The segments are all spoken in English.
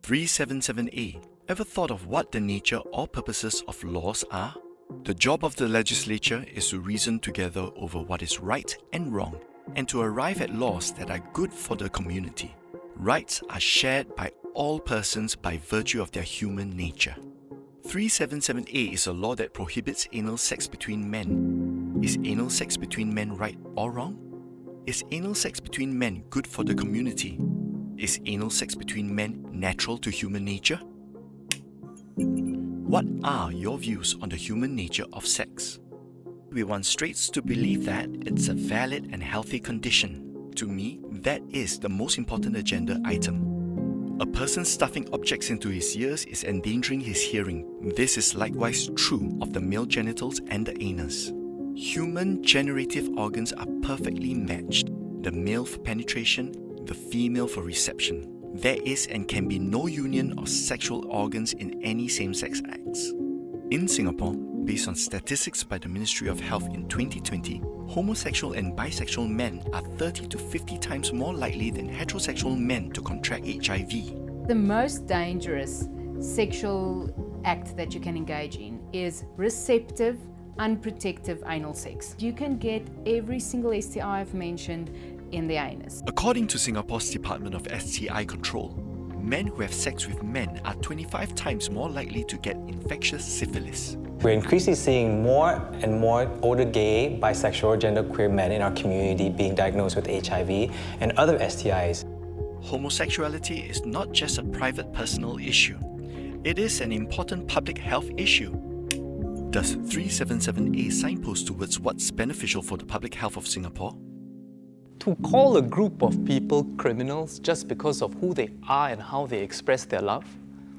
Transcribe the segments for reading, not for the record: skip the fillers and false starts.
377A. Ever thought of what the nature or purposes of laws are? The job of the legislature is to reason together over what is right and wrong, and to arrive at laws that are good for the community. Rights are shared by all persons by virtue of their human nature. 377A is a law that prohibits anal sex between men. Is anal sex between men right or wrong? Is anal sex between men good for the community? Is anal sex between men natural to human nature? What are your views on the human nature of sex? We want straights to believe that it's a valid and healthy condition. To me, that is the most important agenda item. A person stuffing objects into his ears is endangering his hearing. This is likewise true of the male genitals and the anus. Human generative organs are perfectly matched. The male for penetration, the female for reception. There is and can be no union of sexual organs in any same-sex acts. In Singapore, based on statistics by the Ministry of Health in 2020, homosexual and bisexual men are 30 to 50 times more likely than heterosexual men to contract HIV. The most dangerous sexual act that you can engage in is receptive, unprotected anal sex. You can get every single STI I've mentioned in the anus. According to Singapore's Department of STI Control, men who have sex with men are 25 times more likely to get infectious syphilis. We're increasingly seeing more and more older gay, bisexual, genderqueer men in our community being diagnosed with HIV and other STIs. Homosexuality is not just a private personal issue. It is an important public health issue. Does 377A signpost towards what's beneficial for the public health of Singapore? To call a group of people criminals just because of who they are and how they express their love,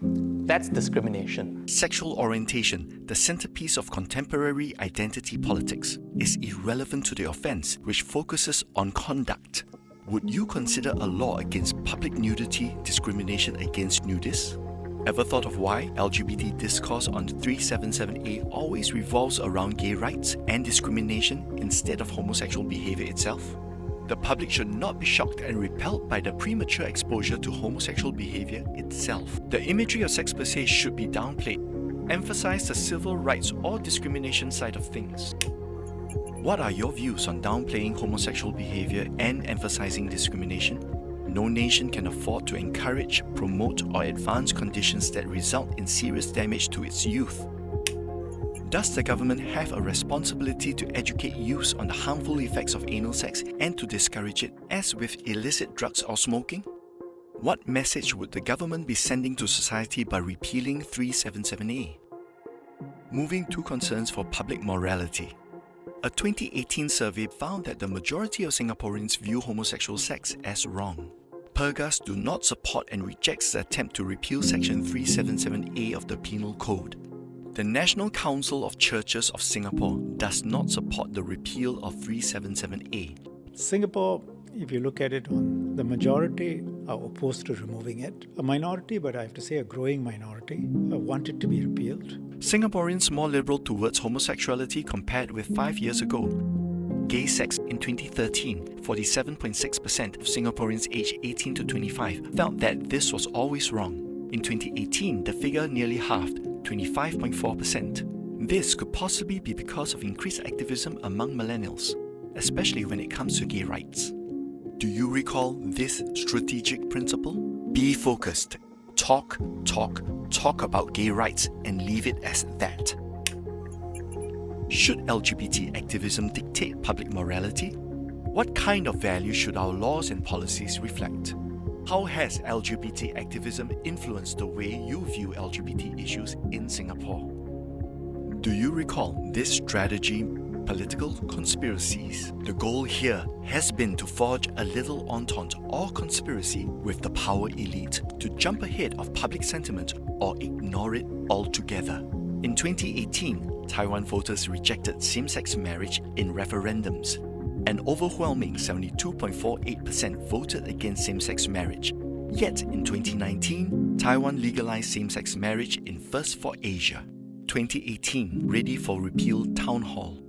that's discrimination. Sexual orientation, the centerpiece of contemporary identity politics, is irrelevant to the offence, which focuses on conduct. Would you consider a law against public nudity discrimination against nudists? Ever thought of why LGBT discourse on 377A always revolves around gay rights and discrimination instead of homosexual behaviour itself? The public should not be shocked and repelled by the premature exposure to homosexual behaviour itself. The imagery of sex per se should be downplayed. Emphasize the civil rights or discrimination side of things. What are your views on downplaying homosexual behaviour and emphasizing discrimination? No nation can afford to encourage, promote or advance conditions that result in serious damage to its youth. Does the government have a responsibility to educate youths on the harmful effects of anal sex and to discourage it, as with illicit drugs or smoking? What message would the government be sending to society by repealing 377A? Moving to concerns for public morality. A 2018 survey found that the majority of Singaporeans view homosexual sex as wrong. Purgas do not support and rejects the attempt to repeal Section 377A of the Penal Code. The National Council of Churches of Singapore does not support the repeal of 377A. Singapore, if you look at it, the majority are opposed to removing it. A minority, but I have to say a growing minority, want it to be repealed. Singaporeans more liberal towards homosexuality compared with 5 years ago. Gay sex in 2013, 47.6% of Singaporeans aged 18 to 25 felt that this was always wrong. In 2018, the figure nearly halved, 25.4%. This could possibly be because of increased activism among millennials, especially when it comes to gay rights. Do you recall this strategic principle? Be focused. Talk about gay rights and leave it as that. Should LGBT activism dictate public morality? What kind of values should our laws and policies reflect? How has LGBT activism influenced the way you view LGBT issues in Singapore? Do you recall this strategy, political conspiracies? The goal here has been to forge a little entente or conspiracy with the power elite to jump ahead of public sentiment or ignore it altogether. In 2018, Taiwan voters rejected same-sex marriage in referendums. An overwhelming 72.48% voted against same-sex marriage. Yet in 2019, Taiwan legalized same-sex marriage in First for Asia. 2018, ready for repeal town hall.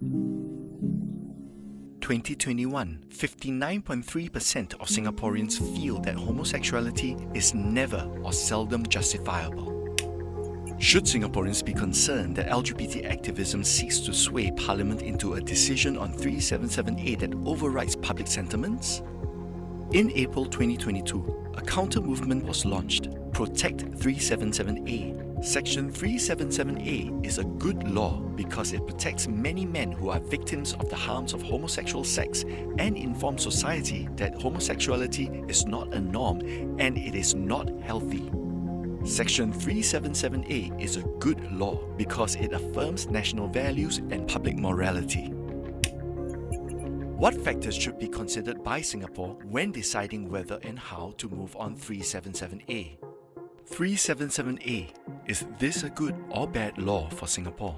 2021, 59.3% of Singaporeans feel that homosexuality is never or seldom justifiable. Should Singaporeans be concerned that LGBT activism seeks to sway Parliament into a decision on 3778 that overrides public sentiments? In April 2022, a counter-movement was launched, Protect 377A. Section 377A is a good law because it protects many men who are victims of the harms of homosexual sex and informs society that homosexuality is not a norm and it is not healthy. Section 377A is a good law because it affirms national values and public morality. What factors should be considered by Singapore when deciding whether and how to move on 377A? 377A, is this a good or bad law for Singapore?